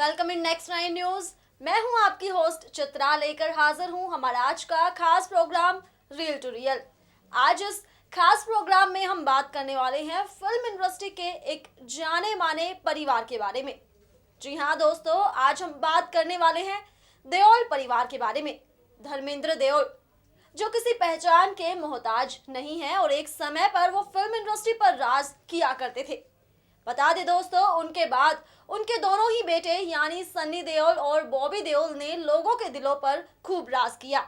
Welcome in next 9 news. मैं हूं आपकी होस्ट चित्रा, लेकर हाजिर हूं हमारा आज का खास प्रोग्राम रियल टू रियल। आज इस खास प्रोग्राम में हम बात करने वाले हैं फिल्म इंडस्ट्री के एक जाने माने परिवार के बारे में। जी हाँ दोस्तों, आज हम बात करने वाले हैं देओल परिवार के बारे में। धर्मेंद्र देओल जो किसी पहचान के मोहताज नहीं है और एक समय पर वो फिल्म इंडस्ट्री पर राज किया करते थे। बता दें दोस्तों, उनके बाद उनके दोनों ही बेटे यानी सनी देओल और बॉबी देओल ने लोगों के दिलों पर खूब राज किया।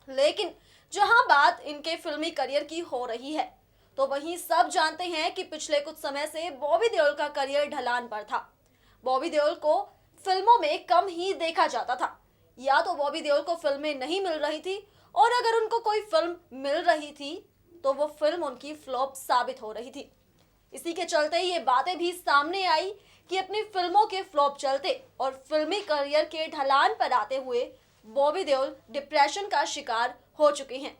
लेकिन जहां बात इनके फिल्मी करियर की हो रही है, तो वहीं सब जानते हैं कि पिछले कुछ समय से बॉबी देओल का करियर ढलान पर था। बॉबी देओल को फिल्मों में कम ही देखा जाता था, या तो बॉबी देओल को फिल्में नहीं मिल रही थी, और अगर उनको कोई फिल्म मिल रही थी तो वो फिल्म उनकी फ्लॉप साबित हो रही थी। इसी के चलते ये बातें भी सामने आई कि अपनी फिल्मों के फ्लॉप चलते और फिल्मी करियर के ढलान पर आते हुए बॉबी देओल डिप्रेशन का शिकार हो चुके हैं।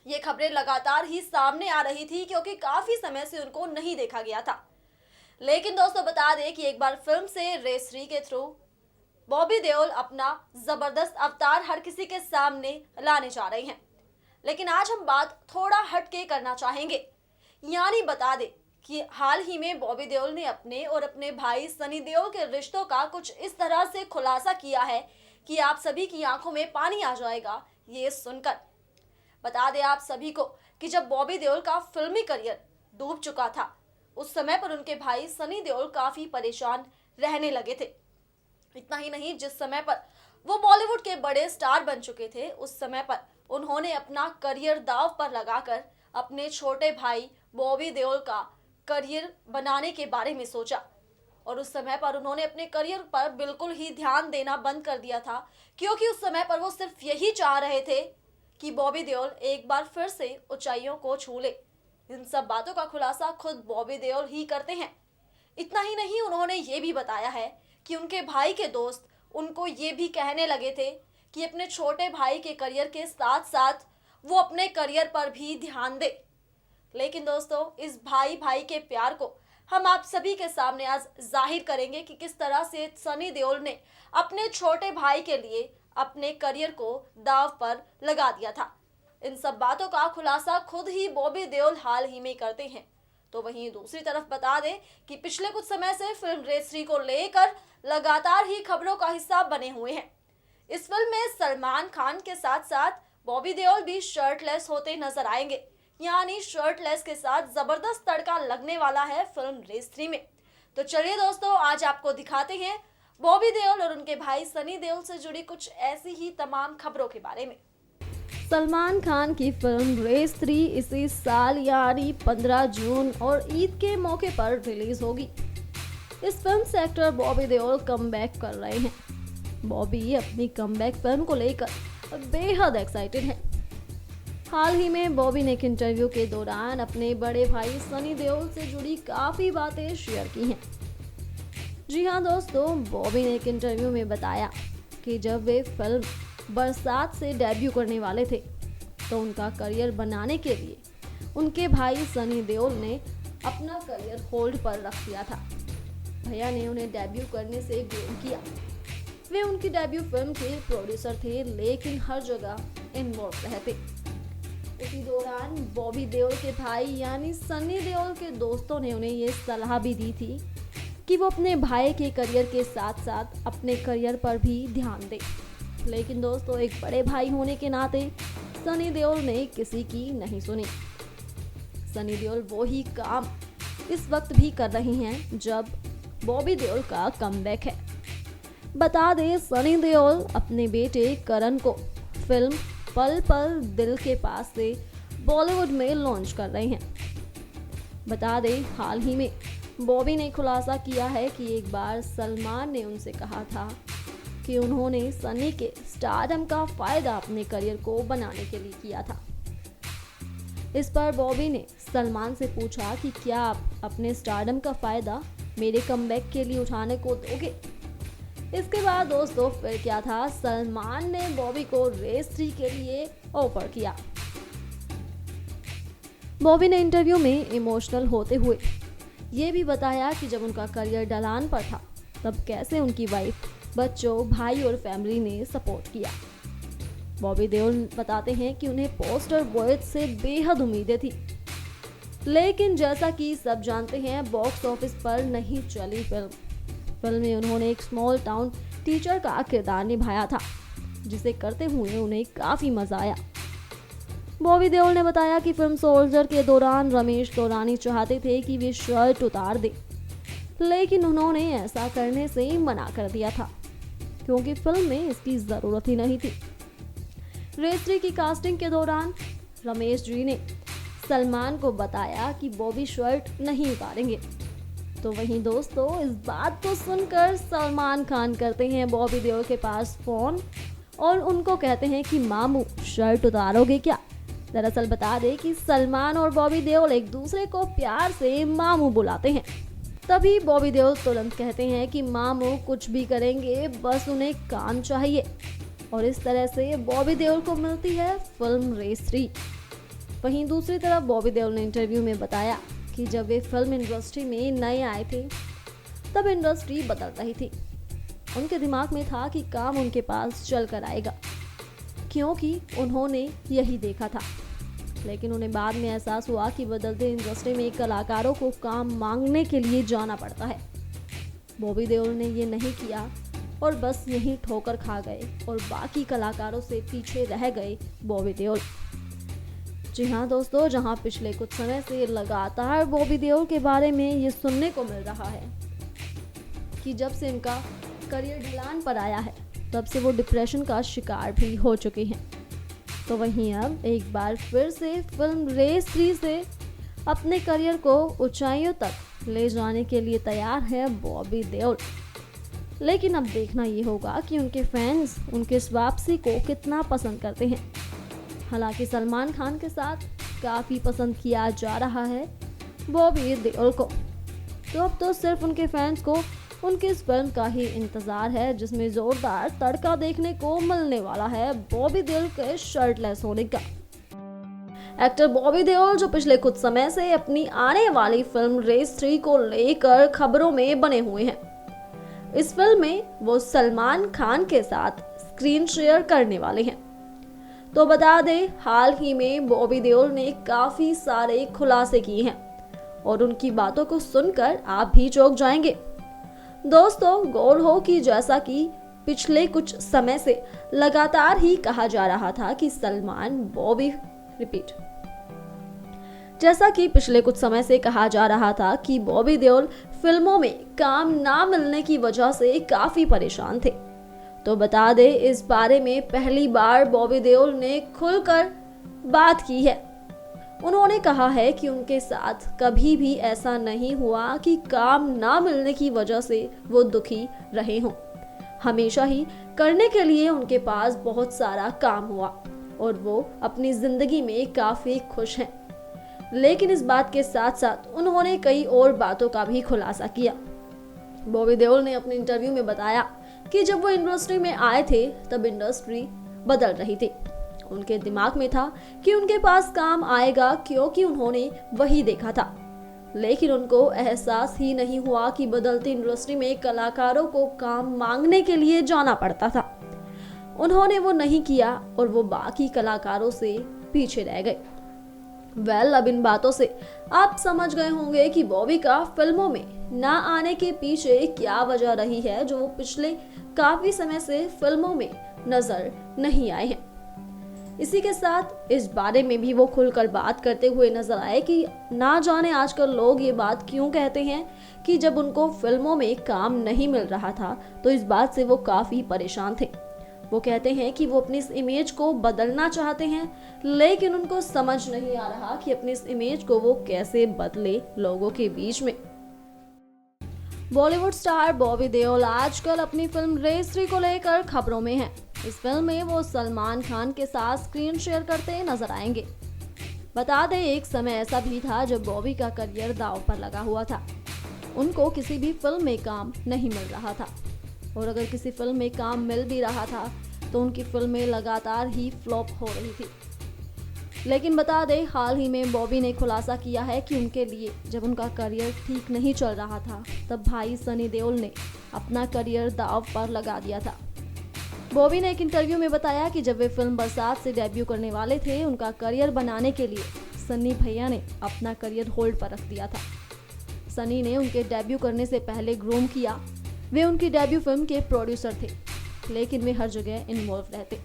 ये खबरें लगातार ही सामने आ रही थी क्योंकि काफी समय से उनको नहीं देखा गया था। लेकिन दोस्तों बता दें कि एक बार फिल्म से रेस 3 के थ्रू बॉबी देओल अपना जबरदस्त अवतार हर किसी के सामने लाने जा रहे हैं। लेकिन आज हम बात थोड़ा हटके करना चाहेंगे, यानी बता दें कि हाल ही में बॉबी देओल ने अपने और अपने भाई सनी देओल के रिश्तों का कुछ इस तरह से खुलासा किया है कि आप सभी की आंखों में पानी आ जाएगा ये सुनकर। बता दें आप सभी को कि जब बॉबी देओल का फिल्मी करियर डूब चुका था, उस समय पर उनके भाई सनी देओल काफी परेशान रहने लगे थे। इतना ही नहीं, जिस समय पर वो बॉलीवुड के बड़े स्टार बन चुके थे, उस समय पर उन्होंने अपना करियर दांव पर लगाकर अपने छोटे भाई बॉबी देओल का करियर बनाने के बारे में सोचा। और उस समय पर उन्होंने अपने करियर पर बिल्कुल ही ध्यान देना बंद कर दिया था, क्योंकि उस समय पर वो सिर्फ यही चाह रहे थे कि बॉबी देओल एक बार फिर से ऊंचाइयों को छू ले। इन सब बातों का खुलासा खुद बॉबी देओल ही करते हैं। इतना ही नहीं, उन्होंने ये भी बताया है कि उनके भाई के दोस्त उनको ये भी कहने लगे थे कि अपने छोटे भाई के करियर के साथ साथ वो अपने करियर पर भी ध्यान दे। लेकिन दोस्तों, इस भाई भाई के प्यार को हम आप सभी के सामने आज जाहिर करेंगे कि किस तरह से सनी देओल ने अपने छोटे भाई के लिए अपने करियर को दांव पर लगा दिया था। इन सब बातों का खुलासा खुद ही बॉबी देओल हाल ही में करते हैं। तो वहीं दूसरी तरफ बता दें कि पिछले कुछ समय से फिल्म रेस 3 को लेकर लगातार ही खबरों का हिस्सा बने हुए हैं। इस फिल्म में सलमान खान के साथ साथ बॉबी देओल भी शर्टलेस होते नजर आएंगे, यानी शर्टलेस के साथ जबरदस्त तड़का लगने वाला है फिल्म रेस 3 में। तो चलिए दोस्तों, आज आपको दिखाते हैं बॉबी देओल और उनके भाई सनी देओल से जुड़ी कुछ ऐसी ही तमाम खबरों के बारे में। सलमान खान की फिल्म रेस 3 इसी साल यानी 15 जून और ईद के मौके पर रिलीज होगी। इस फिल्म से एक्टर बॉबी देओल कमबैक कर रहे हैं। बॉबी अपनी कमबैक फिल्म को लेकर बेहद एक्साइटेड हैं। हाल ही में बॉबी ने एक इंटरव्यू के दौरान अपने बड़े भाई सनी देओल से जुड़ी काफी बातें शेयर की हैं। जी हाँ दोस्तों, बॉबी ने एक इंटरव्यू में बताया कि जब वे फिल्म बरसात से डेब्यू करने वाले थे, तो उनका करियर बनाने के लिए उनके भाई सनी देओल ने अपना करियर होल्ड पर रख दिया था। भैया ने उन्हें डेब्यू करने से विरोध किया। वे उनकी डेब्यू फिल्म के प्रोड्यूसर थे, लेकिन हर जगह इन्वॉल्व रहते। इसी दौरान बॉबी देओल के भाई यानी सनी देओल के दोस्तों ने उन्हें ये सलाह भी दी थी कि वो अपने भाई के करियर के साथ साथ अपने करियर पर भी ध्यान दें। लेकिन दोस्तों, एक बड़े भाई होने के नाते सनी देओल ने किसी की नहीं सुनी। सनी देओल वो ही काम इस वक्त भी कर रही हैं जब बॉबी देओल का कमबैक है। बता दें, सनी देओल अपने बेटे करण को फिल्म पल पल दिल के पास से बॉलीवुड में लॉन्च कर रहे हैं। बता दें, हाल ही में बॉबी ने खुलासा किया है कि एक बार सलमान ने उनसे कहा था कि उन्होंने सनी के स्टारडम का फायदा अपने करियर को बनाने के लिए किया था। इस पर बॉबी ने सलमान से पूछा कि क्या आप अपने स्टारडम का फायदा मेरे कमबैक के लिए उठाने को दोगे। इसके बाद दोस्तों फिर क्या था, सलमान ने बॉबी को रेस 3 के लिए ऑफर किया। बॉबी ने इंटरव्यू में इमोशनल होते हुए ये भी बताया कि जब उनका करियर ढलान पर था, तब कैसे उनकी वाइफ, बच्चों, भाई और फैमिली ने सपोर्ट किया। बॉबी देओल बताते हैं कि उन्हें पोस्टर बॉय से बेहद उम्मीदें थी, लेकिन जैसा कि सब जानते हैं बॉक्स ऑफिस पर नहीं चली फिल्म में उन्होंने एक स्मॉल टाउन टीचर का किरदार निभाया था, जिसे करते हुए उन्हें काफी मजा आया। बॉबी देओल ने बताया कि फिल्म सोल्जर के दौरान रमेश तौरानी चाहते थे कि वे शर्ट उतार दे, लेकिन उन्होंने ऐसा करने से मना कर दिया था क्योंकि फिल्म में इसकी जरूरत ही नहीं थी। रेस 3 की कास्टिंग के दौरान रमेश जी ने सलमान को बताया कि बॉबी शर्ट नहीं उतारेंगे। तो वहीं दोस्तों, इस बात को सुनकर सलमान खान करते हैं बॉबी देओल के पास फोन और उनको कहते हैं कि मामू शर्ट उतारोगे क्या। दरअसल बता दें कि सलमान और बॉबी देओल एक दूसरे को प्यार से मामू बुलाते हैं। तभी बॉबी देओल तुरंत कहते हैं कि मामू कुछ भी करेंगे, बस उन्हें काम चाहिए। और इस तरह से बॉबी देओल को मिलती है फिल्म रेस 3। वहीं दूसरी तरफ बॉबी देओल ने इंटरव्यू में बताया कि जब वे फिल्म इंडस्ट्री में नए आए थे तब इंडस्ट्री बदल रही थी। उनके दिमाग में था कि काम उनके पास चल कर आएगा, क्योंकि उन्होंने यही देखा था। लेकिन उन्हें बाद में एहसास हुआ कि बदलते इंडस्ट्री में कलाकारों को काम मांगने के लिए जाना पड़ता है। बॉबी देओल ने ये नहीं किया और बस यहीं ठोकर खा गए और बाकी कलाकारों से पीछे रह गए बॉबी देओल। जी हाँ दोस्तों, जहाँ पिछले कुछ समय से लगातार बॉबी देओल के बारे में ये सुनने को मिल रहा है कि जब से इनका करियर ढलान पर आया है तब से वो डिप्रेशन का शिकार भी हो चुके हैं। तो वहीं अब एक बार फिर से फिल्म रेस 3 से अपने करियर को ऊंचाइयों तक ले जाने के लिए तैयार है बॉबी देओल। लेकिन अब देखना ये होगा कि उनके फैंस उनके इस वापसी को कितना पसंद करते हैं। हालांकि सलमान खान के साथ काफ़ी पसंद किया जा रहा है बॉबी देओल को, तो अब तो सिर्फ उनके फैंस को उनकी इस फिल्म का ही इंतजार है, जिसमें जोरदार तड़का देखने को मिलने वाला है बॉबी देओल के शर्टलेस होने का। एक्टर बॉबी देओल जो पिछले कुछ समय से अपनी आने वाली फिल्म रेस 3 को लेकर खबरों में बने हुए हैं। इस फिल्म में वो सलमान खान के साथ स्क्रीन शेयर करने वाले हैं। तो बता दें, हाल ही में बॉबी देओल ने काफी सारे खुलासे किए हैं और उनकी बातों को सुनकर आप भी चौंक जाएंगे। दोस्तों, गौर हो कि जैसा कि पिछले कुछ समय से लगातार ही कहा जा रहा था कि बॉबी देओल फिल्मों में काम ना मिलने की वजह से काफी परेशान थे। तो बता दें, इस बारे में पहली बार बॉबी देओल ने खुलकर बात की है। उन्होंने कहा है कि उनके साथ कभी भी ऐसा नहीं हुआ कि काम ना मिलने की वजह से वो दुखी रहे हों। हमेशा ही करने के लिए उनके पास बहुत सारा काम हुआ और वो अपनी जिंदगी में काफी खुश हैं। लेकिन इस बात के साथ साथ उन्होंने कई और बातों का भी खुलासा किया। बॉबी देओल ने अपने इंटरव्यू में बताया कि जब वो इंडस्ट्री में आए थे तब इंडस्ट्री बदल रही थी। उनके दिमाग में था कि उनके पास काम आएगा, क्योंकि उन्होंने वही देखा था। लेकिन उनको एहसास ही नहीं हुआ कि बदलती इंडस्ट्री में कलाकारों को काम मांगने के लिए जाना पड़ता था। उन्होंने वो नहीं किया और वो बाकी कलाकारों से पीछे रह गए। अब इन बातों से आप समझ गए होंगे कि बॉबी का फिल्मों में ना आने के पीछे क्या वजह रही है, जो वो पिछले काफी समय से फिल्मों में नजर नहीं आए हैं। इसी के साथ इस बारे में भी वो खुलकर बात करते हुए नजर आए कि ना जाने आजकल लोग ये बात क्यों कहते हैं कि जब उनको फिल्मों में काम नहीं मिल रहा था तो इस बात से वो काफी परेशान थे। वो कहते हैं कि वो अपनी इस इमेज को बदलना चाहते हैं, लेकिन उनको समझ नहीं आ रहा कि अपनी इस इमेज को वो कैसे बदले लोगों के बीच में। बॉलीवुड स्टार बॉबी देओल आजकल अपनी फिल्म रेस 3 को लेकर खबरों में हैं। इस फिल्म में वो सलमान खान के साथ स्क्रीन शेयर करते नजर आएंगे। बता दें, एक समय ऐसा भी था जब बॉबी का करियर दांव पर लगा हुआ था। उनको किसी भी फिल्म में काम नहीं मिल रहा था और अगर किसी फिल्म में काम मिल भी रहा था तो उनकी फिल्में लगातार ही फ्लॉप हो रही थी। लेकिन बता दें, हाल ही में बॉबी ने खुलासा किया है कि उनके लिए जब उनका करियर ठीक नहीं चल रहा था तब भाई सनी देओल ने अपना करियर दांव पर लगा दिया था। बॉबी ने एक इंटरव्यू में बताया कि जब वे फिल्म बरसात से डेब्यू करने वाले थे, उनका करियर बनाने के लिए सन्नी भैया ने अपना करियर होल्ड पर रख दिया था। सनी ने उनके डेब्यू करने से पहले ग्रूम किया। वे उनकी डेब्यू फिल्म के प्रोड्यूसर थे, लेकिन वे हर जगह इन्वॉल्व रहते।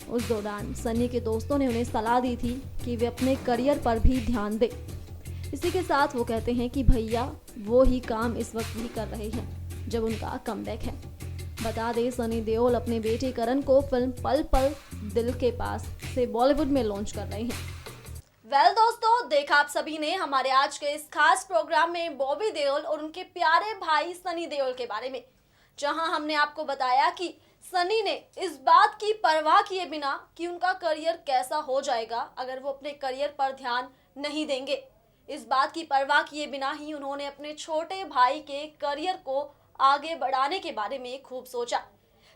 उस दौरान सनी के दोस्तों ने उन्हें सलाह दी थी कि वे अपने करियर पर भी ध्यान दें। इसी के साथ वो कहते हैं कि भैया वो ही काम इस वक्त भी कर रहे हैं जब उनका कमबैक है। बता दें, सनी देओल अपने बेटे करण को फिल्म पल पल दिल के पास से बॉलीवुड में लॉन्च कर रहे हैं। दोस्तों, देखा आप सभी ने हमारे आज के इस खास प्रोग्राम में बॉबी देओल और उनके प्यारे भाई सनी देओल के बारे में, जहां हमने आपको बताया कि सनी ने इस बात की परवाह किए बिना कि उनका करियर कैसा हो जाएगा अगर वो अपने करियर पर ध्यान नहीं देंगे, इस बात की परवाह किए बिना ही उन्होंने अपने छोटे भाई के करियर को आगे बढ़ाने के बारे में खूब सोचा।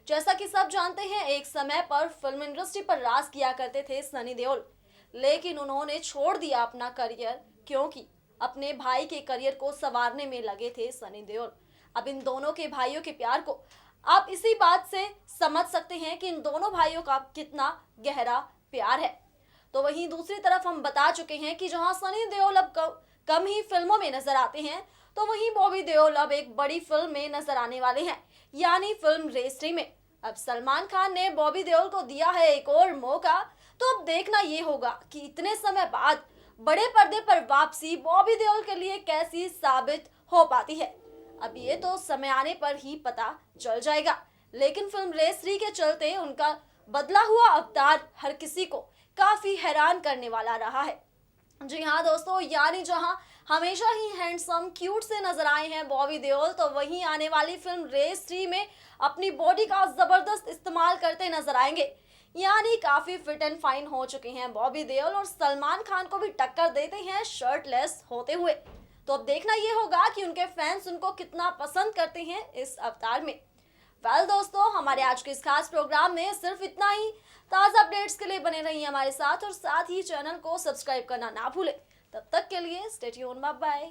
जैसा कि सब जानते हैं, एक समय पर फिल्म इंडस्ट्री पर राज किया करते थे सनी देओल, लेकिन उन्होंने छोड़ दिया अपना करियर क्योंकि अपने भाई के करियर को संवारने में लगे थे सनी देओल। अब इन दोनों के भाइयों के प्यार को आप इसी बात से समझ सकते हैं कि इन दोनों भाइयों का कितना गहरा प्यार है। तो वहीं दूसरी तरफ हम बता चुके हैं कि जहां सनी देओल अब कम ही फिल्मों में नजर आते हैं, तो वहीं बॉबी देओल अब एक बड़ी फिल्म में नजर आने वाले हैं, यानी फिल्म रेस 3 में। अब सलमान खान ने बॉबी देओल को दिया है एक और मौका, तो अब देखना ये होगा कि इतने समय बाद बड़े पर्दे पर वापसी बॉबी देओल के लिए कैसी साबित हो पाती है। अब ये तो समय आने पर ही पता चल जाएगा, लेकिन फिल्म रेस 3 के चलते उनका बदला हुआ अवतार हर किसी को काफी हैरान करने वाला रहा है। जी हाँ दोस्तों, यानी जहां हमेशा ही हैंडसम क्यूट से नजर आए हैं बॉबी देओल, तो वहीं आने वाली फिल्म रेस 3 में अपनी बॉडी का जबरदस्त इस्तेमाल करते नजर आएंगे। यानी काफी फिट एंड फाइन हो चुके हैं बॉबी देओल और सलमान खान को भी टक्कर देते हैं शर्टलेस होते हुए। तो अब देखना ये होगा कि उनके फैंस उनको कितना पसंद करते हैं इस अवतार में। दोस्तों, हमारे आज के इस खास प्रोग्राम में सिर्फ इतना ही। ताज़ा अपडेट्स के लिए बने रहिए हमारे साथ और साथ ही चैनल को सब्सक्राइब करना ना भूलें। तब तक के लिए स्टे ट्यून्ड, बाय बाय।